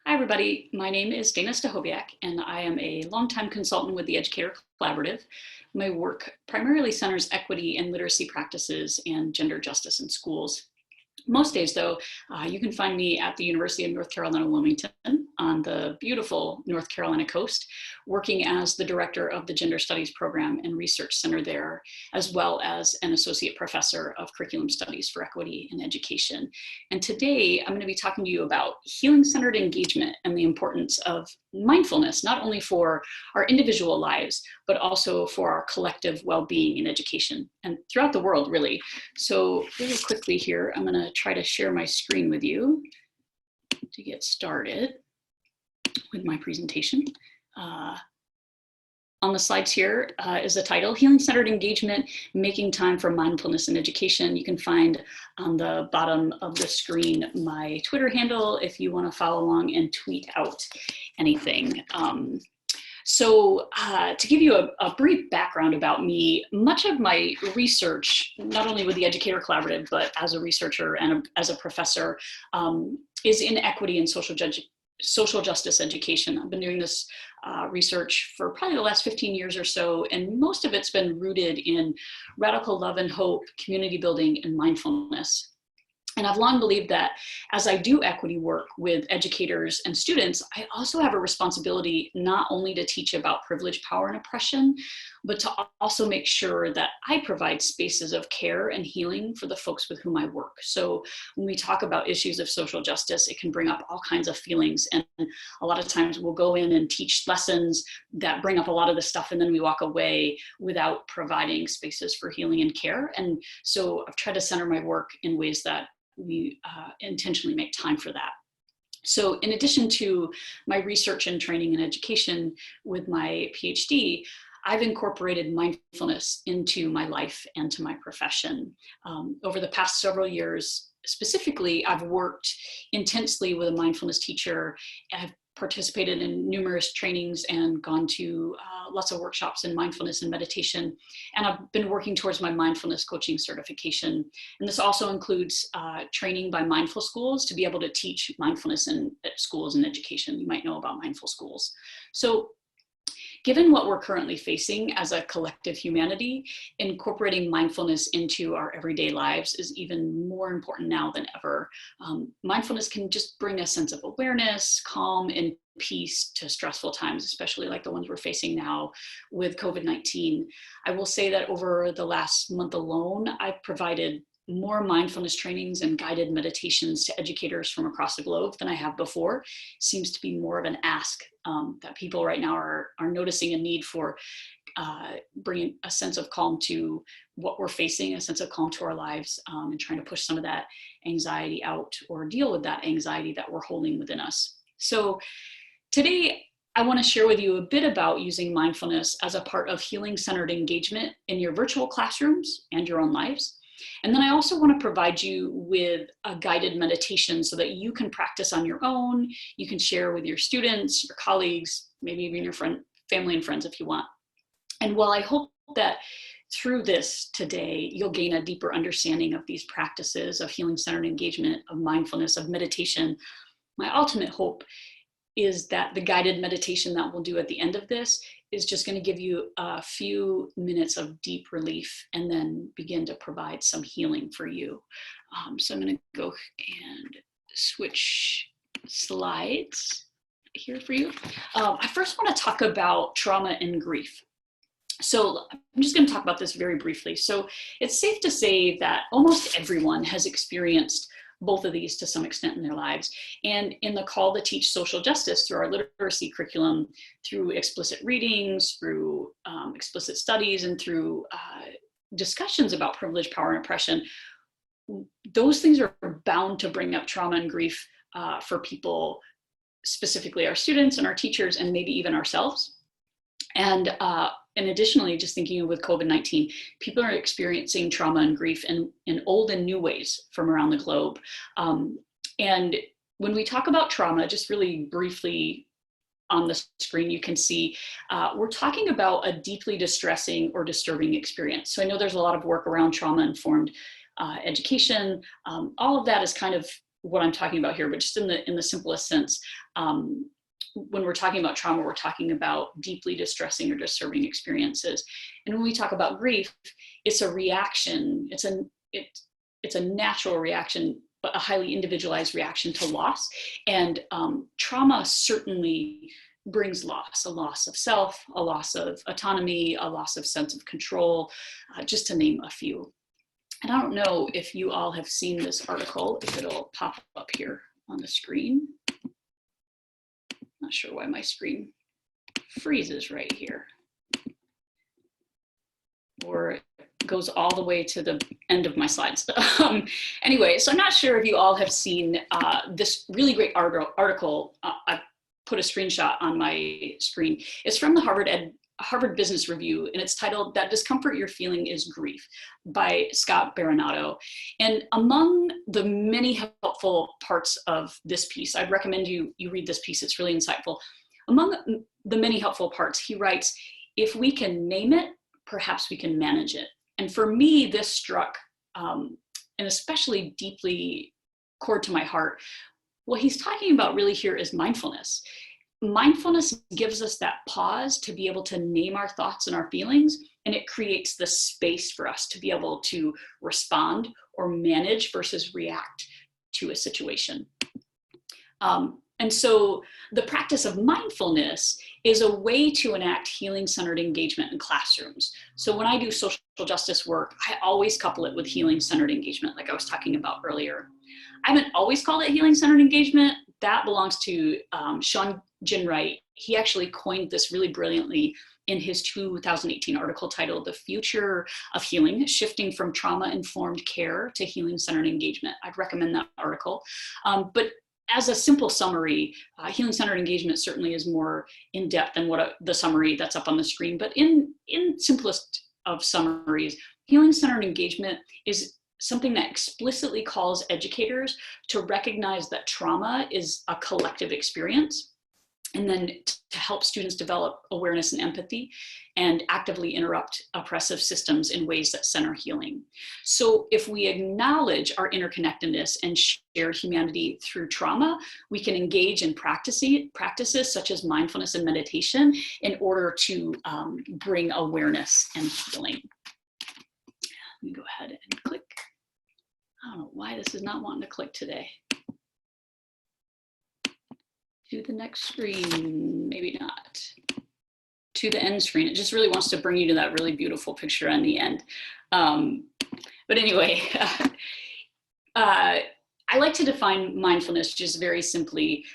Hi, everybody. My name is Stachowiak, and I am a longtime consultant with the Educator Collaborative. My work primarily centers equity and literacy practices and gender justice in schools. Most days, though, you can find me at the University of North Carolina, Wilmington on the beautiful North Carolina coast, working as the director of the Gender Studies Program and Research Center there, as well as an associate professor of curriculum studies for equity in education. And today, I'm going to be talking to you about healing-centered engagement and the importance of mindfulness, not only for our individual lives, but also for our collective well-being in education and throughout the world, really. So really quickly here, I'm going to try to share my screen with you to get started with my presentation. On the slides here is the title, Healing-Centered Engagement, Making Time for Mindfulness in Education. You can find on the bottom of the screen my Twitter handle if you want to follow along and tweet out anything. To give you a brief background about me, much of my research, not only with the Educator Collaborative, but as a researcher and as a professor, is in equity and social justice education. I've been doing this research for probably the last 15 years or so, and most of it's been rooted in radical love and hope, community building, and mindfulness. And I've long believed that as I do equity work with educators and students, I also have a responsibility not only to teach about privilege, power, and oppression, but to also make sure that I provide spaces of care and healing for the folks with whom I work. So when we talk about issues of social justice, it can bring up all kinds of feelings. And a lot of times we'll go in and teach lessons that bring up a lot of the stuff, and then we walk away without providing spaces for healing and care. And so I've tried to center my work in ways that we intentionally make time for that. So in addition to my research and training and education with my PhD, I've incorporated mindfulness into my life and to my profession. Over the past several years, specifically, I've worked intensely with a mindfulness teacher. I've participated in numerous trainings and gone to lots of workshops in mindfulness and meditation. And I've been working towards my mindfulness coaching certification. And this also includes training by mindful schools to be able to teach mindfulness in schools and education. You might know about mindful schools. So given what we're currently facing as a collective humanity, incorporating mindfulness into our everyday lives is even more important now than ever. Mindfulness can just bring a sense of awareness, calm, and peace to stressful times, especially like the ones we're facing now with COVID-19. I will say that over the last month alone, I've provided more mindfulness trainings and guided meditations to educators from across the globe than I have before. Seems to be more of an ask that people right now are noticing a need for bringing a sense of calm to what we're facing, a sense of calm to our lives, and trying to push some of that anxiety out or deal with that anxiety that we're holding within us. So today, I want to share with you a bit about using mindfulness as a part of healing-centered engagement in your virtual classrooms and your own lives. And then I also want to provide you with a guided meditation so that you can practice on your own. You can share with your students, your colleagues, maybe even your family and friends if you want. And while I hope that through this today, you'll gain a deeper understanding of these practices of healing-centered engagement, of mindfulness, of meditation, my ultimate hope is that the guided meditation that we'll do at the end of this is just going to give you a few minutes of deep relief and then begin to provide some healing for you. So I'm going to go and switch slides here for you. I first want to talk about trauma and grief. So I'm just going to talk about this very briefly. So it's safe to say that almost everyone has experienced both of these to some extent in their lives. And in the call to teach social justice through our literacy curriculum, through explicit readings, through explicit studies, and through discussions about privilege, power, and oppression, those things are bound to bring up trauma and grief for people, specifically our students and our teachers, and maybe even ourselves. And additionally, just thinking with COVID-19, people are experiencing trauma and grief in old and new ways from around the globe. And when we talk about trauma, just really briefly on the screen, you can see we're talking about a deeply distressing or disturbing experience. So I know there's a lot of work around trauma-informed education. All of that is kind of what I'm talking about here, but just in the simplest sense. When we're talking about trauma, we're talking about deeply distressing or disturbing experiences. And when we talk about grief, it's a reaction. It's a natural reaction, but a highly individualized reaction to loss. And trauma certainly brings loss, a loss of self, a loss of autonomy, a loss of sense of control, just to name a few. And I don't know if you all have seen this article, if it'll pop up here on the screen. Not sure why my screen freezes right here. Or goes all the way to the end of my slides. Anyway, so I'm not sure if you all have seen this really great article. I put a screenshot on my screen. It's from the Harvard Business Review, and it's titled "That Discomfort You're Feeling is Grief" by Scott Baronato. And among the many helpful parts of this piece, I'd recommend you read this piece. It's really insightful. Among the many helpful parts, he writes, "If we can name it, perhaps we can manage it." And for me, this struck an especially deeply chord to my heart. What he's talking about really here is mindfulness. Mindfulness gives us that pause to be able to name our thoughts and our feelings, and it creates the space for us to be able to respond or manage versus react to a situation. And so the practice of mindfulness is a way to enact healing-centered engagement in classrooms. So when I do social justice work, I always couple it with healing-centered engagement, like I was talking about earlier. I haven't always called it healing-centered engagement. That belongs to Sean Ginwright. He actually coined this really brilliantly in his 2018 article titled "The Future of Healing, Shifting from Trauma-Informed Care to Healing-Centered Engagement." I'd recommend that article. But as a simple summary, healing-centered engagement certainly is more in-depth than what the summary that's up on the screen. But in simplest of summaries, healing-centered engagement is something that explicitly calls educators to recognize that trauma is a collective experience, and then to help students develop awareness and empathy and actively interrupt oppressive systems in ways that center healing. So if we acknowledge our interconnectedness and shared humanity through trauma, we can engage in practices such as mindfulness and meditation in order to bring awareness and healing. Let me go ahead and click. I don't know why this is not wanting to click today. To the next screen, maybe not. To the end screen. It just really wants to bring you to that really beautiful picture on the end. But anyway, I like to define mindfulness just very simply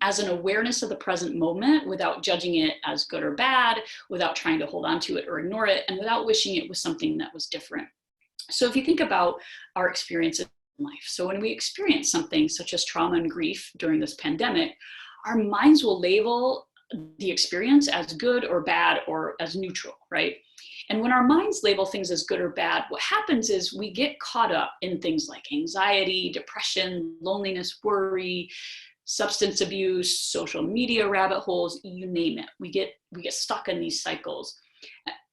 as an awareness of the present moment without judging it as good or bad, without trying to hold on to it or ignore it, and without wishing it was something that was different. So if you think about our experiences in life, so when we experience something such as trauma and grief during this pandemic, our minds will label the experience as good or bad or as neutral, right? And when our minds label things as good or bad, what happens is we get caught up in things like anxiety, depression, loneliness, worry, substance abuse, social media rabbit holes, you name it. We get stuck in these cycles.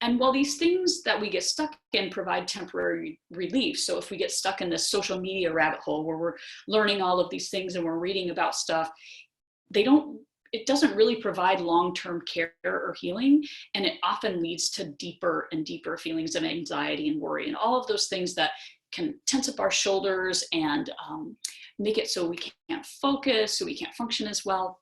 And while these things that we get stuck in provide temporary relief, so if we get stuck in this social media rabbit hole where we're learning all of these things and we're reading about stuff, it doesn't really provide long-term care or healing, and it often leads to deeper and deeper feelings of anxiety and worry and all of those things that can tense up our shoulders and make it so we can't focus, so we can't function as well.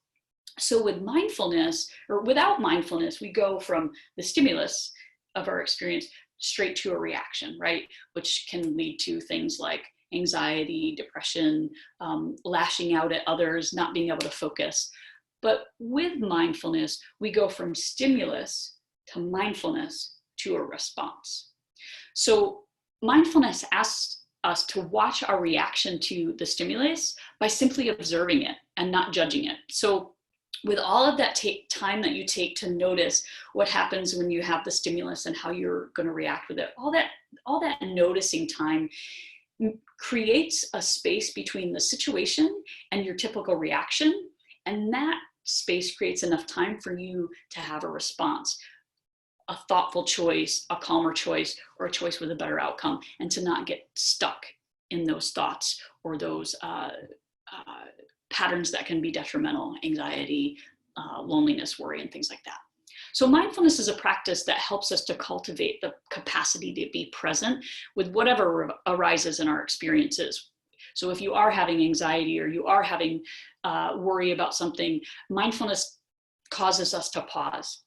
So with mindfulness, or without mindfulness, we go from the stimulus of our experience straight to a reaction, right? Which can lead to things like anxiety, depression, lashing out at others, not being able to focus. But with mindfulness, we go from stimulus to mindfulness to a response. So mindfulness asks us to watch our reaction to the stimulus by simply observing it and not judging it. So with all of that time that you take to notice what happens when you have the stimulus and how you're going to react with it, all that noticing time creates a space between the situation and your typical reaction, and that space creates enough time for you to have a response, a thoughtful choice, a calmer choice, or a choice with a better outcome, and to not get stuck in those thoughts or those patterns that can be detrimental, anxiety, loneliness, worry, and things like that. So mindfulness is a practice that helps us to cultivate the capacity to be present with whatever arises in our experiences. So if you are having anxiety or you are having worry about something, mindfulness causes us to pause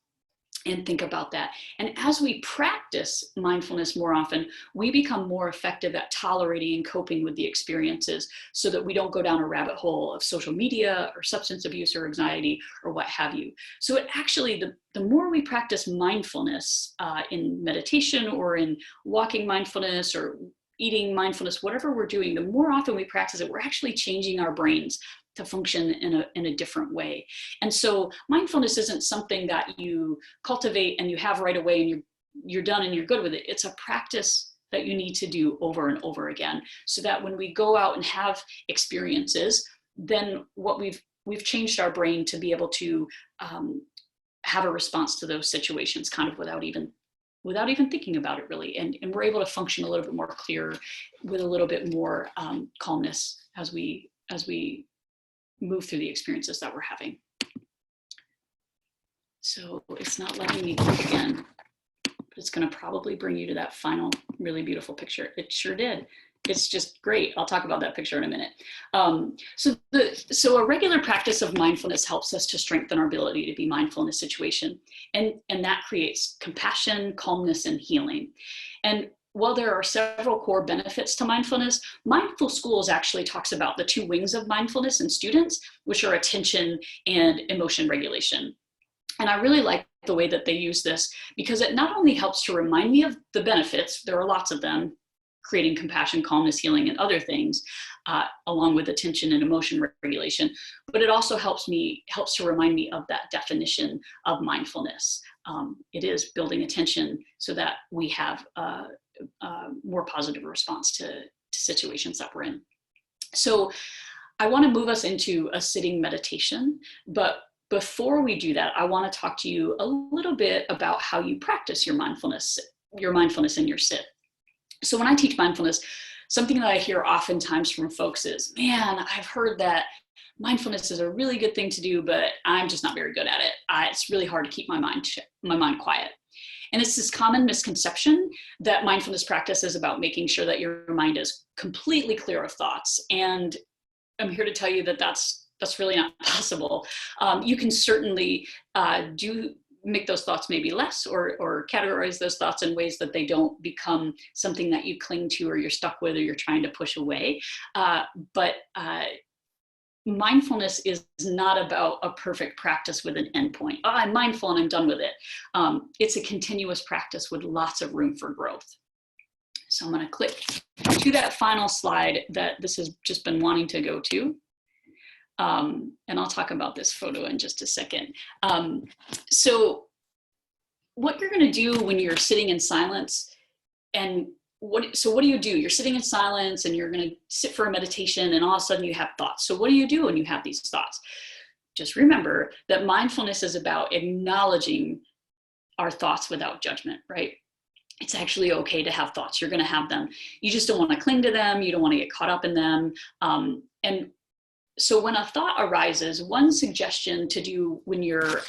and think about that. And as we practice mindfulness more often, we become more effective at tolerating and coping with the experiences so that we don't go down a rabbit hole of social media or substance abuse or anxiety or what have you. So it actually, the more we practice mindfulness in meditation or in walking mindfulness or eating mindfulness, whatever we're doing, the more often we practice it, we're actually changing our brains to function in a different way. And so mindfulness isn't something that you cultivate and you have right away and you're done and you're good with it. It's a practice that you need to do over and over again, so that when we go out and have experiences, then what we've changed our brain to be able to have a response to those situations kind of without even thinking about it really. And we're able to function a little bit more clear with a little bit more calmness as we move through the experiences that we're having. So it's not letting me click again, but it's going to probably bring you to that final really beautiful picture. It sure did. It's just great. I'll talk about that picture in a minute. So a regular practice of mindfulness helps us to strengthen our ability to be mindful in a situation. And that creates compassion, calmness, and healing. And while there are several core benefits to mindfulness, Mindful Schools actually talks about the two wings of mindfulness in students, which are attention and emotion regulation. And I really like the way that they use this because it not only helps to remind me of the benefits, there are lots of them, creating compassion, calmness, healing, and other things, along with attention and emotion regulation, but it also helps to remind me of that definition of mindfulness. It is building attention so that we have more positive response to situations that we're in. So I want to move us into a sitting meditation, but before we do that, I want to talk to you a little bit about how you practice your mindfulness in your sit. So when I teach mindfulness, something that I hear oftentimes from folks is, man, I've heard that mindfulness is a really good thing to do, but I'm just not very good at it. It's really hard to keep my mind quiet. And it's this common misconception that mindfulness practice is about making sure that your mind is completely clear of thoughts. And I'm here to tell you that that's really not possible. You can certainly make those thoughts maybe less or categorize those thoughts in ways that they don't become something that you cling to or you're stuck with or you're trying to push away. But mindfulness is not about a perfect practice with an endpoint. Oh, I'm mindful and I'm done with it. It's a continuous practice with lots of room for growth. So I'm going to click to that final slide that this has just been wanting to go to. And I'll talk about this photo in just a second. So what you're going to do when you're sitting in silence, and what do you do? You're sitting in silence and you're going to sit for a meditation and all of a sudden you have thoughts. So what do you do when you have these thoughts? Just remember that mindfulness is about acknowledging our thoughts without judgment, right? It's actually okay to have thoughts. You're going to have them. You just don't want to cling to them. You don't want to get caught up in them. And so when a thought arises, one suggestion to do when you're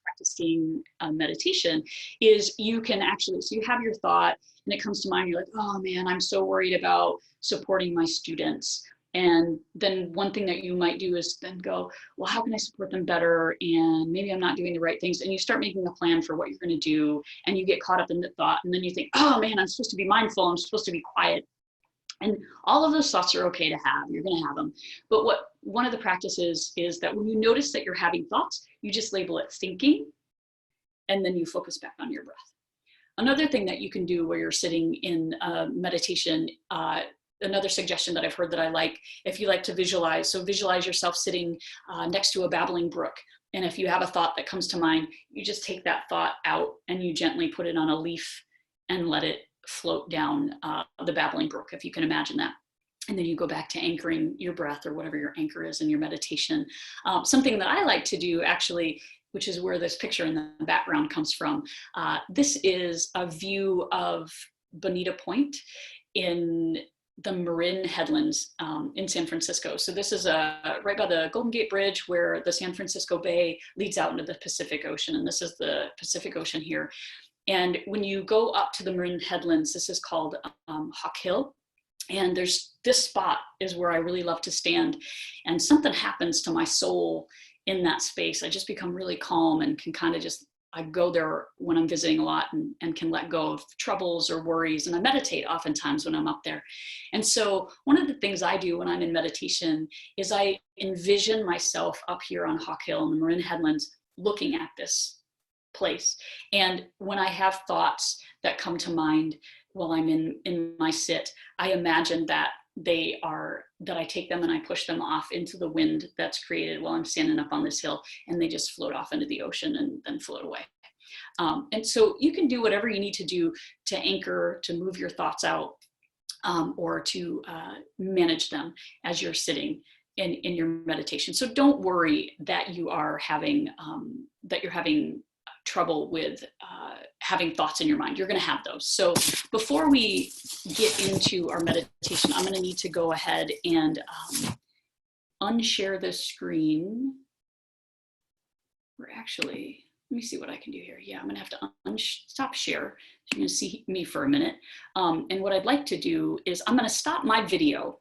practicing meditation is you can actually, so you have your thought and it comes to mind, you're like, oh man, I'm so worried about supporting my students. And then one thing that you might do is then go, well, how can I support them better? And maybe I'm not doing the right things. And you start making a plan for what you're going to do. And you get caught up in the thought. And then you think, oh man, I'm supposed to be mindful. I'm supposed to be quiet. And all of those thoughts are okay to have. You're going to have them. But one of the practices is that when you notice that you're having thoughts, you just label it thinking, and then you focus back on your breath. Another thing that you can do where you're sitting in meditation, another suggestion that I've heard that I like, if you like to visualize, so visualize yourself sitting next to a babbling brook. And if you have a thought that comes to mind, you just take that thought out and you gently put it on a leaf and let it float down the babbling brook, if you can imagine that. And then you go back to anchoring your breath or whatever your anchor is in your meditation. Something that I like to do actually, which is where this picture in the background comes from. This is a view of Bonita Point. in the Marin Headlands in San Francisco. So this is right by the Golden Gate Bridge where the San Francisco Bay leads out into the Pacific Ocean. And this is the Pacific Ocean here. And when you go up to the Marin Headlands, this is called Hawk Hill. And there's this spot is where I really love to stand. And something happens to my soul in that space. I just become really calm and can kind of just, I go there when I'm visiting a lot and can let go of troubles or worries. And I meditate oftentimes when I'm up there. And so one of the things I do when I'm in meditation is I envision myself up here on Hawk Hill in the Marin Headlands looking at this place. And when I have thoughts that come to mind while I'm in my sit, I imagine that that I take them and I push them off into the wind that's created while I'm standing up on this hill, and they just float off into the ocean and then float away. And so you can do whatever you need to do to anchor, to move your thoughts out, or to manage them as you're sitting in your meditation. So don't worry that you're having trouble with having thoughts in your mind. You're going to have those. So before we get into our meditation, I'm going to need to go ahead and unshare the screen. We're actually, let me see what I can do here. Yeah, I'm going to have to stop share. So you're going to see me for a minute. And what I'd like to do is I'm going to stop my video.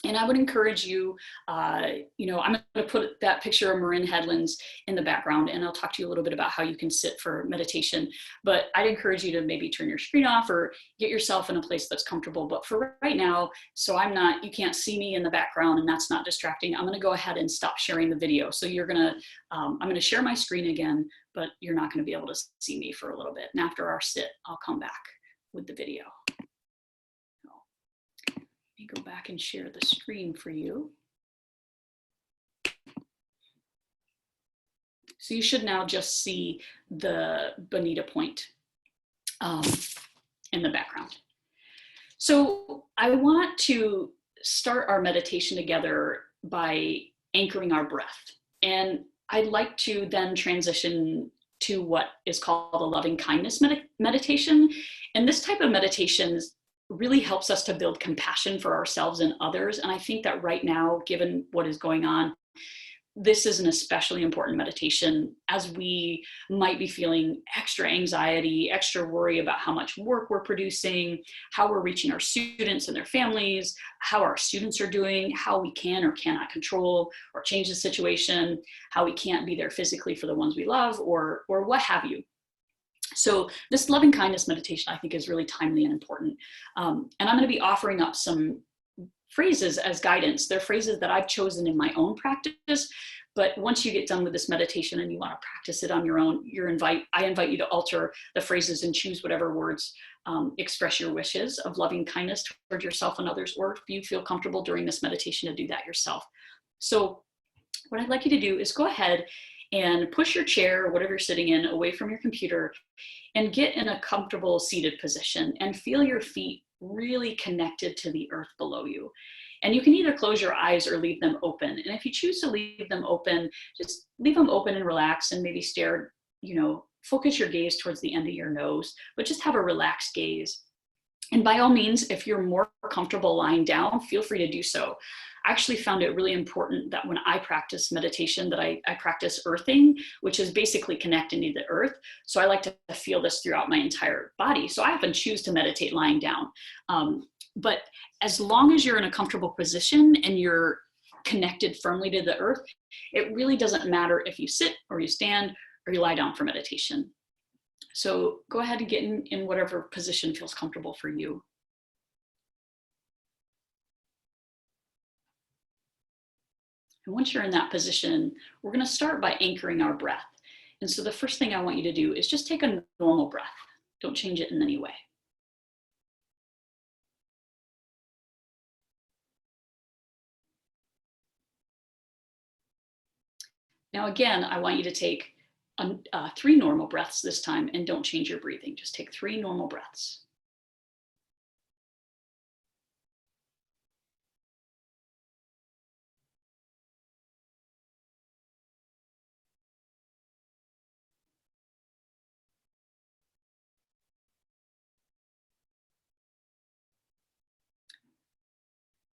And I would encourage you, I'm going to put that picture of Marin Headlands in the background, and I'll talk to you a little bit about how you can sit for meditation. But I'd encourage you to maybe turn your screen off or get yourself in a place that's comfortable. But for right now, so you can't see me in the background and that's not distracting, I'm going to go ahead and stop sharing the video. So I'm going to share my screen again, but you're not going to be able to see me for a little bit. And after our sit, I'll come back with the video. Go back and share the screen for you. So you should now just see the Bonita Point in the background. So I want to start our meditation together by anchoring our breath. And I'd like to then transition to what is called a loving kindness meditation. And this type of meditation really helps us to build compassion for ourselves and others. And I think that right now, given what is going on, this is an especially important meditation as we might be feeling extra anxiety, extra worry about how much work we're producing, how we're reaching our students and their families, how our students are doing, how we can or cannot control or change the situation, how we can't be there physically for the ones we love, or what have you. So this loving kindness meditation, I think, is really timely and important. And I'm going to be offering up some phrases as guidance. They're phrases that I've chosen in my own practice. But once you get done with this meditation and you want to practice it on your own, I invite you to alter the phrases and choose whatever words express your wishes of loving kindness toward yourself and others, or if you feel comfortable during this meditation to do that yourself. So what I'd like you to do is go ahead and push your chair or whatever you're sitting in away from your computer and get in a comfortable seated position and feel your feet really connected to the earth below you. And you can either close your eyes or leave them open. And if you choose to leave them open, just leave them open and relax and maybe focus your gaze towards the end of your nose, but just have a relaxed gaze. And by all means, if you're more comfortable lying down, feel free to do so. I actually found it really important that when I practice meditation that I practice earthing, which is basically connecting to the earth. So I like to feel this throughout my entire body. So I often choose to meditate lying down. But as long as you're in a comfortable position and you're connected firmly to the earth, it really doesn't matter if you sit or you stand or you lie down for meditation. So go ahead and get in whatever position feels comfortable for you. And once you're in that position, we're going to start by anchoring our breath. And so the first thing I want you to do is just take a normal breath. Don't change it in any way. Now again, I want you to take 3 normal breaths this time, and don't change your breathing. Just take 3 normal breaths.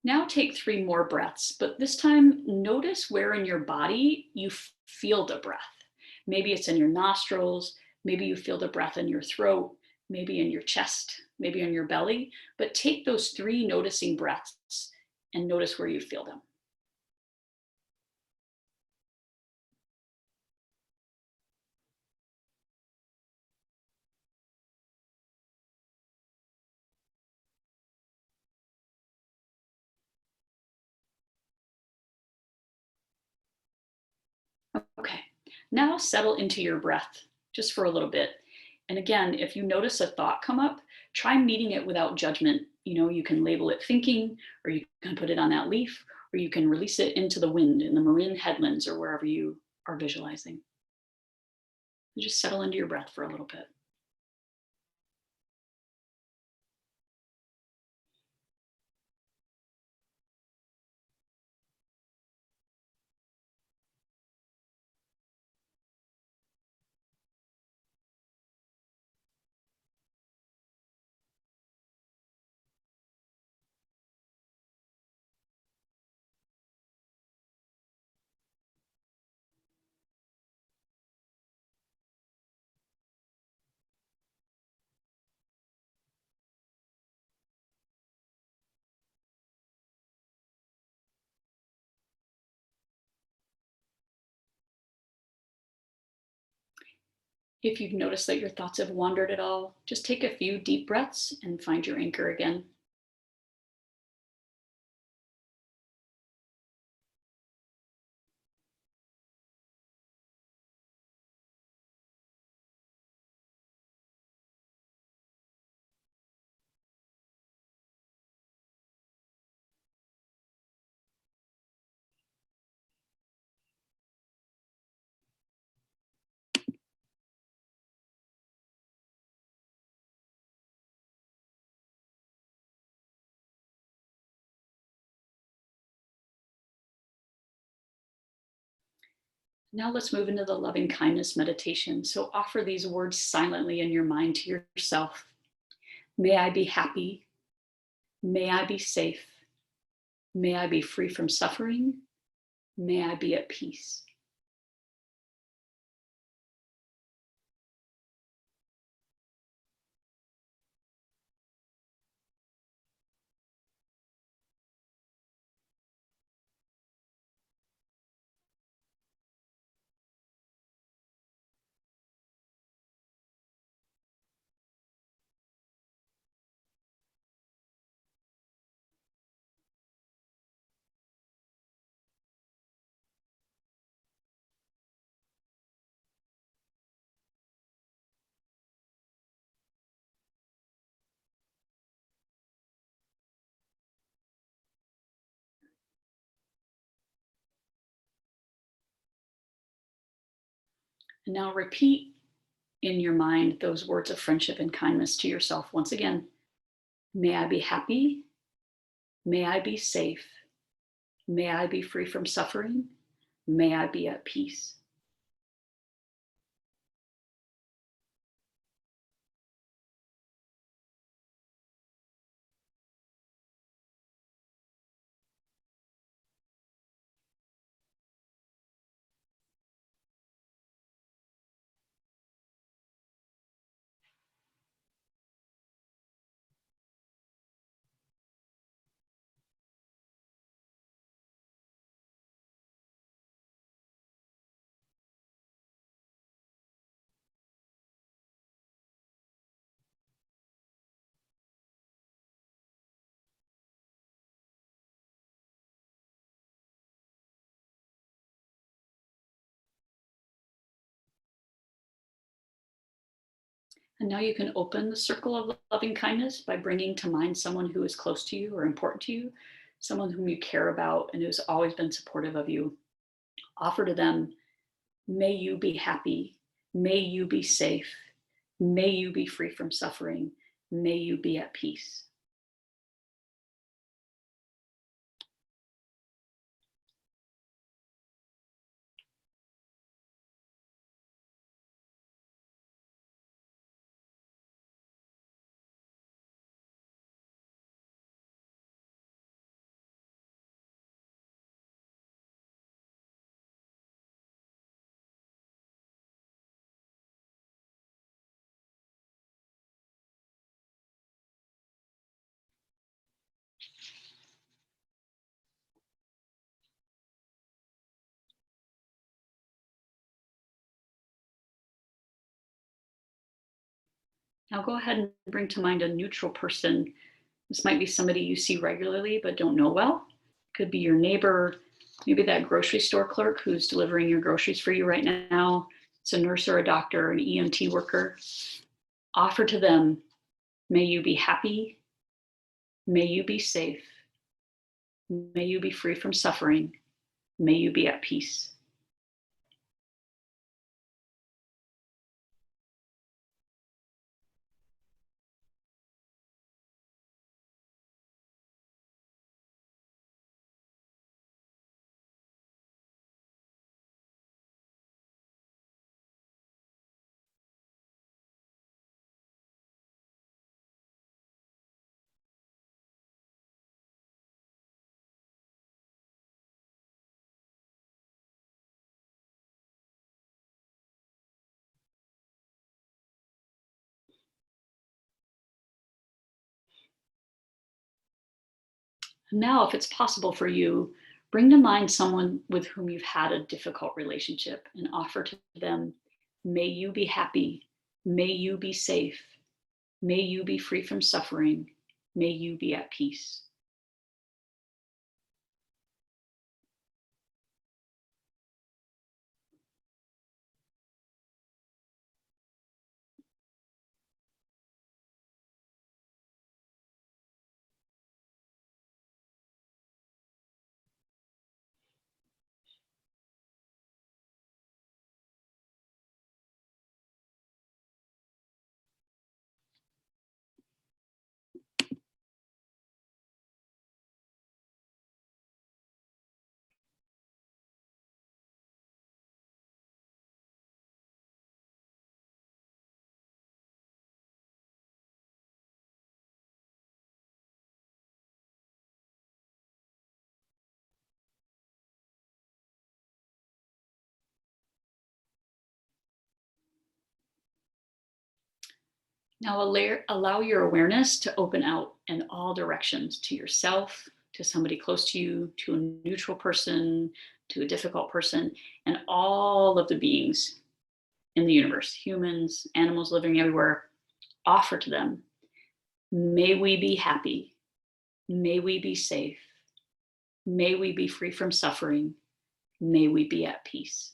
Now take 3 more breaths, but this time notice where in your body you feel the breath. Maybe it's in your nostrils, maybe you feel the breath in your throat, maybe in your chest, maybe in your belly, but take those 3 noticing breaths and notice where you feel them. Okay, now settle into your breath just for a little bit. And again, if you notice a thought come up, try meeting it without judgment. You can label it thinking, or you can put it on that leaf, or you can release it into the wind in the marine headlands or wherever you are visualizing. You just settle into your breath for a little bit. If you've noticed that your thoughts have wandered at all, just take a few deep breaths and find your anchor again. Now let's move into the loving kindness meditation. So offer these words silently in your mind to yourself. May I be happy. May I be safe. May I be free from suffering. May I be at peace. And now repeat in your mind those words of friendship and kindness to yourself once again. May I be happy. May I be safe. May I be free from suffering. May I be at peace. And now you can open the circle of loving kindness by bringing to mind someone who is close to you or important to you, someone whom you care about and who's always been supportive of you. Offer to them, may you be happy. May you be safe. May you be free from suffering. May you be at peace. Now go ahead and bring to mind a neutral person. This might be somebody you see regularly but don't know well. Could be your neighbor, maybe that grocery store clerk who's delivering your groceries for you right now. It's a nurse or a doctor, an EMT worker. Offer to them, may you be happy, may you be safe, may you be free from suffering, may you be at peace. Now, if it's possible for you, bring to mind someone with whom you've had a difficult relationship and offer to them, may you be happy, may you be safe, may you be free from suffering, may you be at peace. Now, allow your awareness to open out in all directions, to yourself, to somebody close to you, to a neutral person, to a difficult person, and all of the beings in the universe, humans, animals living everywhere. Offer to them, may we be happy, may we be safe, may we be free from suffering, may we be at peace.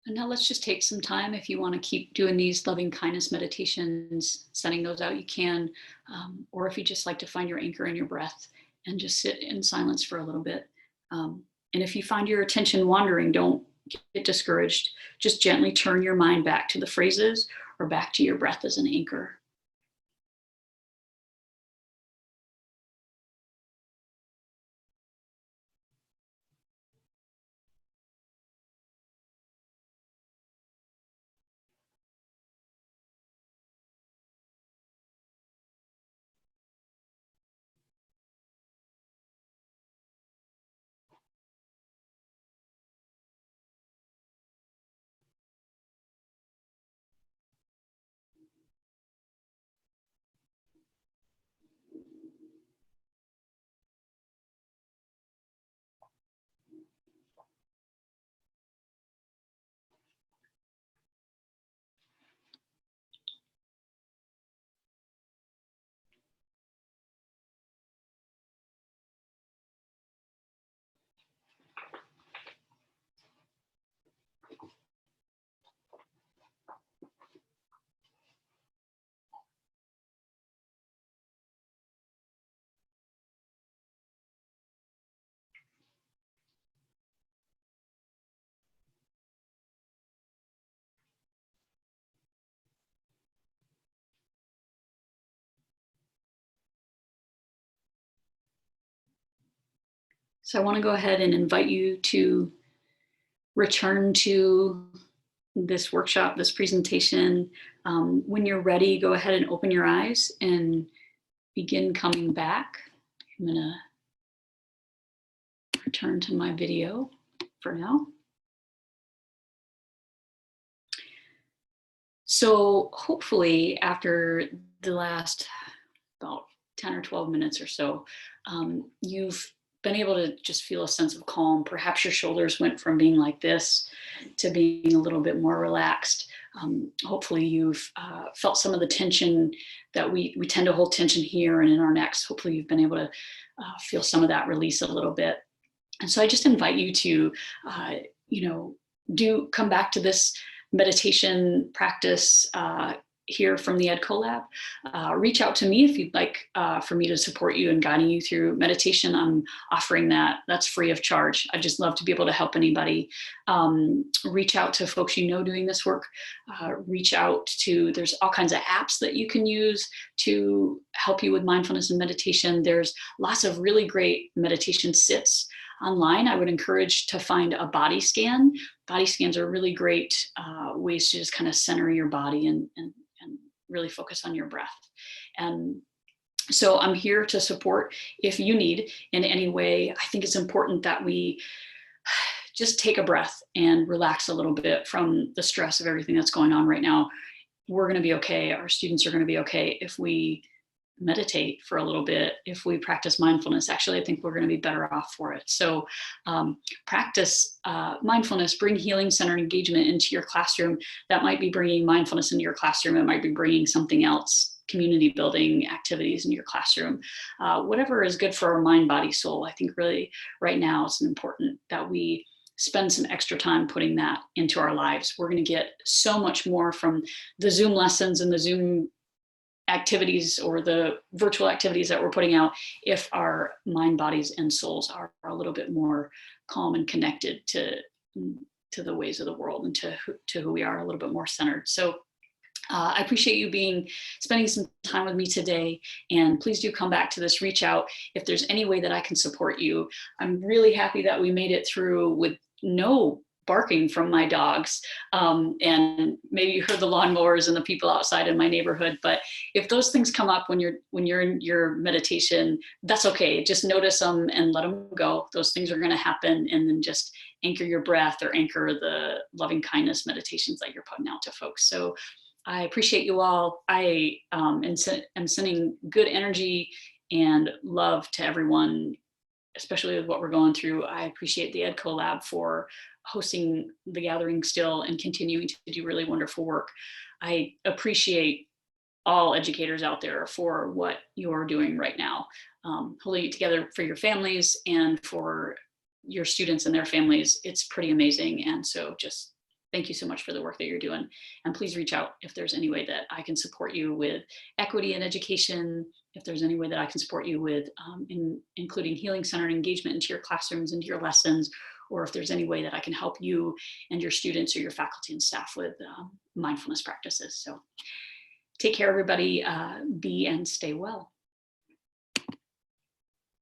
And now let's just take some time. If you want to keep doing these loving kindness meditations, sending those out, you can. Or if you just like to find your anchor in your breath and just sit in silence for a little bit. And if you find your attention wandering, don't get discouraged. Just gently turn your mind back to the phrases or back to your breath as an anchor. So I want to go ahead and invite you to return to this workshop, this presentation. When you're ready, go ahead and open your eyes and begin coming back. I'm going to return to my video for now. So hopefully after the last about 10 or 12 minutes or so, you've been able to just feel a sense of calm. Perhaps your shoulders went from being like this to being a little bit more relaxed. Hopefully you've felt some of the tension that we tend to hold tension here and in our necks. Hopefully you've been able to feel some of that release a little bit. And so I just invite you to, come back to this meditation practice here from the EdCo Lab. Reach out to me if you'd like for me to support you in guiding you through meditation. I'm offering that. That's free of charge. I just love to be able to help anybody. Reach out to folks you know doing this work. There's all kinds of apps that you can use to help you with mindfulness and meditation. There's lots of really great meditation sits online. I would encourage to find a body scan. Body scans are really great ways to just kind of center your body and really focus on your breath. And so I'm here to support if you need in any way. I think it's important that we just take a breath and relax a little bit from the stress of everything that's going on right now. We're going to be okay. Our students are going to be okay if we meditate for a little bit, if we practice mindfulness. Actually, I think we're going to be better off for it. So practice mindfulness, bring healing-centered engagement into your classroom. That might be bringing mindfulness into your classroom. It might be bringing something else, community building activities into your classroom. Whatever is good for our mind, body, soul. I think really right now it's important that we spend some extra time putting that into our lives. We're going to get so much more from the Zoom lessons and the Zoom activities or the virtual activities that we're putting out if our mind, bodies, and souls are a little bit more calm and connected to the ways of the world and to who we are, a little bit more centered. So I appreciate you spending some time with me today, and please do come back to this. Reach out if there's any way that I can support you. I'm really happy that we made it through with no barking from my dogs, and maybe you heard the lawnmowers and the people outside in my neighborhood. But if those things come up when you're in your meditation, that's okay. Just notice them and let them go. Those things are going to happen, and then just anchor your breath or anchor the loving kindness meditations that you're putting out to folks. So I appreciate you all. I am sending good energy and love to everyone, especially with what we're going through. I appreciate the EdCo Lab for hosting the gathering still and continuing to do really wonderful work. I appreciate all educators out there for what you're doing right now, holding it together for your families and for your students and their families. It's pretty amazing. And so just thank you so much for the work that you're doing. And please reach out if there's any way that I can support you with equity in education, if there's any way that I can support you with including healing-centered engagement into your classrooms, into your lessons, or if there's any way that I can help you and your students or your faculty and staff with mindfulness practices. So take care, everybody. Be and stay well.